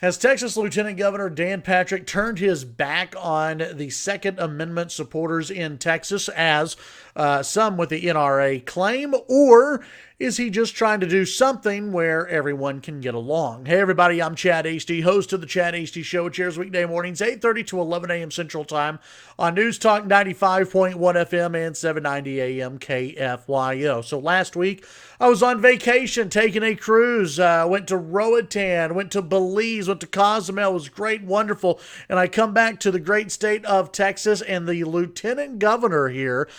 Has Texas Lieutenant Governor Dan Patrick turned his back on the Second Amendment supporters in Texas, as some with the NRA claim, or is he just trying to do something where everyone can get along? Hey, everybody, I'm Chad Hasty, host of the Chad Hasty Show, which airs weekday mornings, 8:30 to 11 a.m. Central Time on News Talk 95.1 FM and 790 AM KFYO. So last week, I was on vacation, taking a cruise, went to Roatan, went to Belize, went to Cozumel. It was great, wonderful. And I come back to the great state of Texas, and the Lieutenant Governor here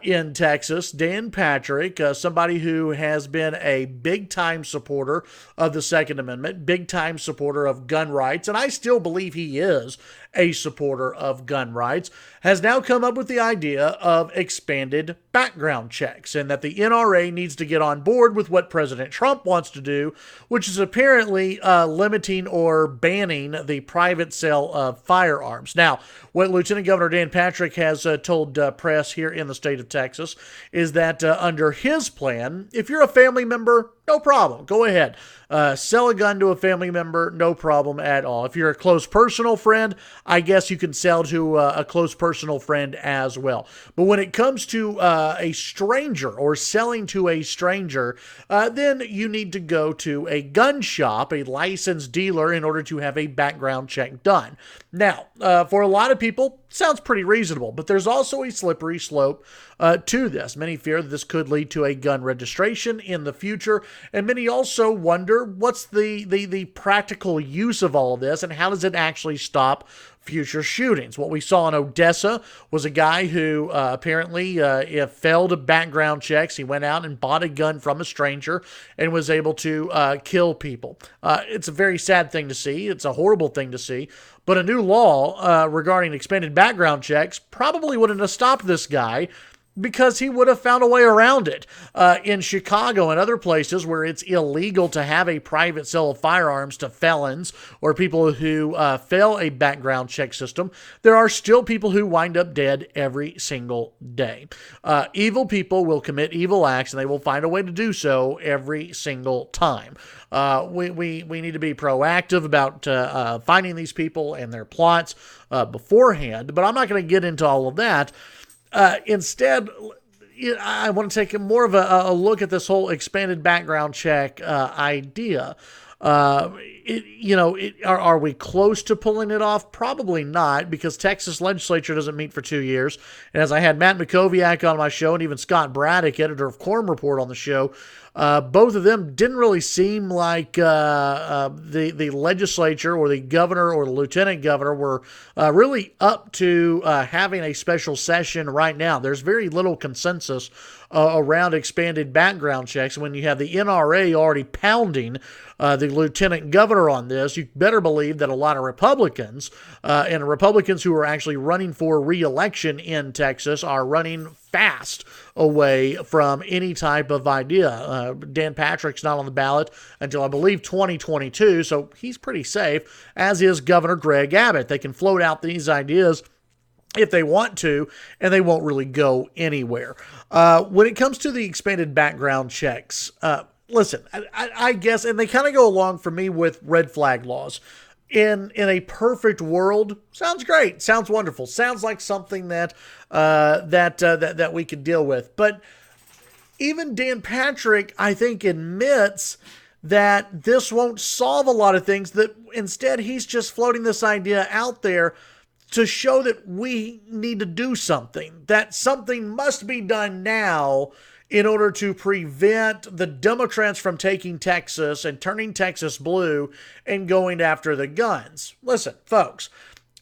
in Texas, Dan Patrick, somebody who has been a big-time supporter of the Second Amendment, big-time supporter of gun rights, and I still believe he is a supporter of gun rights, has now come up with the idea of expanded background checks, and that the NRA needs to get on board with what President Trump wants to do, which is apparently limiting or banning the private sale of firearms. Now, what Lieutenant Governor Dan Patrick has told press here in the state of Texas is that under his plan, if you're a family member, no problem. Go ahead. Sell a gun to a family member, no problem at all. If you're a close personal friend, I guess you can sell to a close personal friend as well. But when it comes to a stranger or selling to a stranger, then you need to go to a gun shop, a licensed dealer, in order to have a background check done. Now, for a lot of people, sounds pretty reasonable, but there's also a slippery slope to this. Many fear that this could lead to a gun registration in the future, and many also wonder what's the practical use of all of this, and how does it actually stop future shootings. What we saw in Odessa was a guy who apparently failed background checks. He went out and bought a gun from a stranger and was able to kill people. It's a very sad thing to see. It's a horrible thing to see. But a new law regarding expanded background checks probably wouldn't have stopped this guy, because he would have found a way around it. In Chicago and other places where it's illegal to have a private sale of firearms to felons or people who fail a background check system, there are still people who wind up dead every single day. Evil people will commit evil acts, and they will find a way to do so every single time. We need to be proactive about finding these people and their plots beforehand, but I'm not going to get into all of that. Instead, I want to take more of a look at this whole expanded background check idea. Are we close to pulling it off? Probably not, because Texas legislature doesn't meet for 2 years. And as I had Matt McKoviak on my show, and even Scott Braddock, editor of Quorum Report, on the show, both of them didn't really seem like the legislature or the governor or the lieutenant governor were really up to having a special session right now. There's very little consensus around expanded background checks. When you have the NRA already pounding the lieutenant governor on this, you better believe that a lot of Republicans and Republicans who are actually running for re-election in Texas are running fast away from any type of idea. Dan Patrick's not on the ballot until, I believe, 2022, so he's pretty safe, as is Governor Greg Abbott. They can float out these ideas if they want to, and they won't really go anywhere. When it comes to the expanded background checks, listen, I guess, and they kind of go along for me with red flag laws. In a perfect world, sounds great, sounds wonderful, sounds like something that we could deal with. But even Dan Patrick, I think, admits that this won't solve a lot of things. That instead, he's just floating this idea out there to show that we need to do something, that something must be done now in order to prevent the Democrats from taking Texas and turning Texas blue and going after the guns. Listen, folks,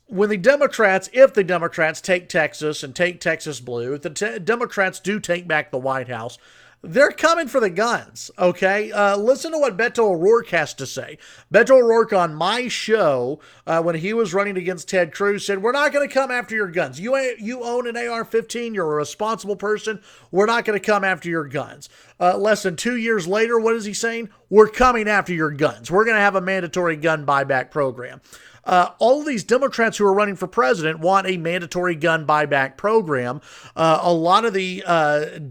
when the Democrats, if the Democrats take Texas and take Texas blue, if the Democrats do take back the White House, they're coming for the guns, okay? Listen to what Beto O'Rourke has to say. Beto O'Rourke on my show, when he was running against Ted Cruz, said, we're not going to come after your guns. You own an AR-15. You're a responsible person. We're not going to come after your guns. Less than 2 years later, what is he saying? We're coming after your guns. We're going to have a mandatory gun buyback program. All of these Democrats who are running for president want a mandatory gun buyback program. A lot of the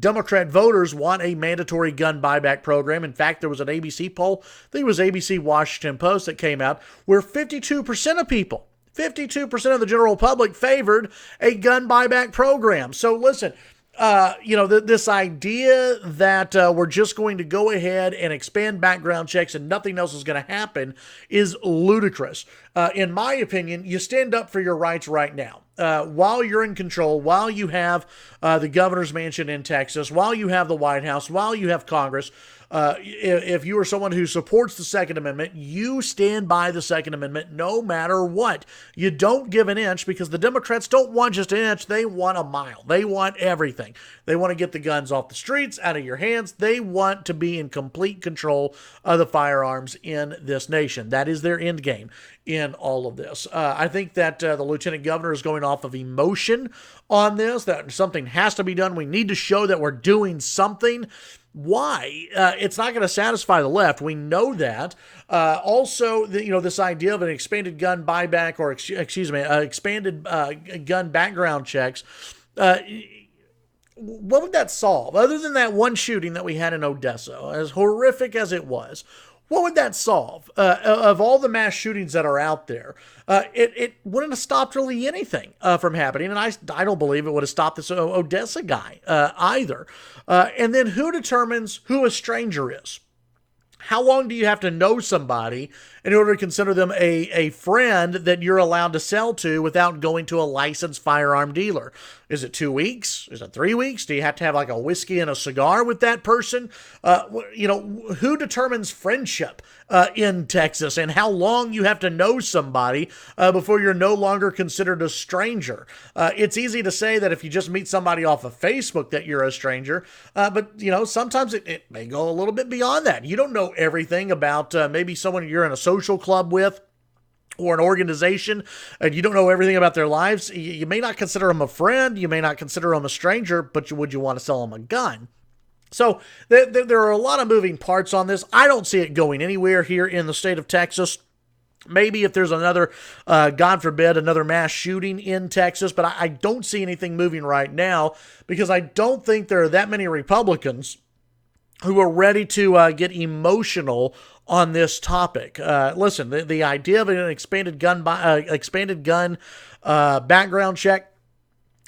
Democrat voters want want a mandatory gun buyback program. In fact, there was an ABC poll, I think it was ABC Washington Post, that came out where 52% of people, 52% of the general public favored a gun buyback program. So listen, this idea that we're just going to go ahead and expand background checks and nothing else is going to happen is ludicrous. In my opinion, you stand up for your rights right now. While you're in control, while you have the governor's mansion in Texas, while you have the White House, while you have Congress, if you are someone who supports the Second Amendment, you stand by the Second Amendment no matter what. You don't give an inch, because the Democrats don't want just an inch. They want a mile. They want everything. They want to get the guns off the streets, out of your hands. They want to be in complete control of the firearms in this nation. That is their end game in all of this. I think that the lieutenant governor is going off of emotion on this, that something has to be done. We need to show that we're doing something. Why? It's not going to satisfy the left. We know that. Also, this idea of an expanded gun buyback, or expanded gun background checks. What would that solve? Other than that one shooting that we had in Odessa, as horrific as it was, what would that solve? Of all the mass shootings that are out there, it wouldn't have stopped really anything from happening. And I don't believe it would have stopped this Odessa guy either. And then who determines who a stranger is? How long do you have to know somebody in order to consider them a friend that you're allowed to sell to without going to a licensed firearm dealer? Is it 2 weeks? Is it 3 weeks? Do you have to have like a whiskey and a cigar with that person? Who determines friendship in Texas, and how long you have to know somebody before you're no longer considered a stranger? It's easy to say that if you just meet somebody off of Facebook that you're a stranger, but sometimes it may go a little bit beyond that. You don't know everything about maybe someone you're in a social club with, or an organization, and you don't know everything about their lives. You may not consider them a friend, you may not consider them a stranger, but would you want to sell them a gun? So there are a lot of moving parts on this. I don't see it going anywhere here in the state of Texas. Maybe if there's another, God forbid, another mass shooting in Texas, but I don't see anything moving right now, because I don't think there are that many Republicans who are ready to get emotional on this topic. Listen, the idea of an expanded gun background check,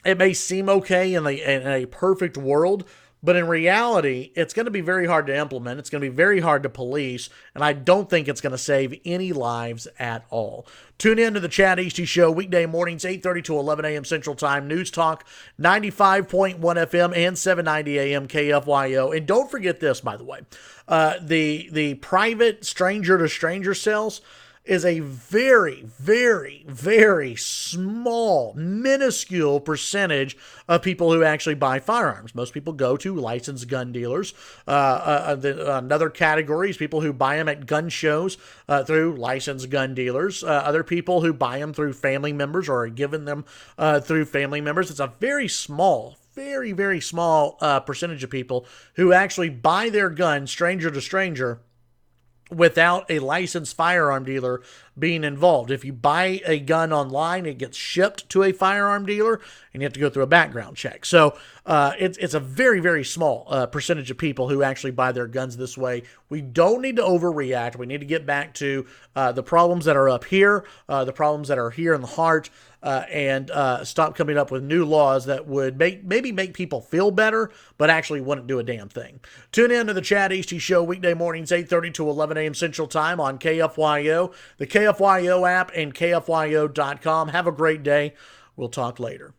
it may seem okay in a perfect world, but in reality, it's going to be very hard to implement. It's going to be very hard to police, and I don't think it's going to save any lives at all. Tune in to the Chad Hasty Show weekday mornings, 8:30 to 11 a.m. Central Time. News Talk, 95.1 FM and 790 AM KFYO. And don't forget this, by the way. The private stranger-to-stranger sales is a very, very, very small, minuscule percentage of people who actually buy firearms. Most people go to licensed gun dealers. Another category is people who buy them at gun shows through licensed gun dealers. Other people who buy them through family members, or are given them through family members. It's a very small, very, very small percentage of people who actually buy their gun stranger to stranger without a licensed firearm dealer being involved. If you buy a gun online, it gets shipped to a firearm dealer, and you have to go through a background check. So it's a very, very small percentage of people who actually buy their guns this way. We don't need to overreact. We need to get back to the problems that are up here, the problems that are here in the heart, and stop coming up with new laws that would maybe make people feel better, but actually wouldn't do a damn thing. Tune in to the Chad Hasty Show weekday mornings, 8:30 to 11 a.m. Central Time on KFYO, the KFYO app, and KFYO.com. Have a great day. We'll talk later.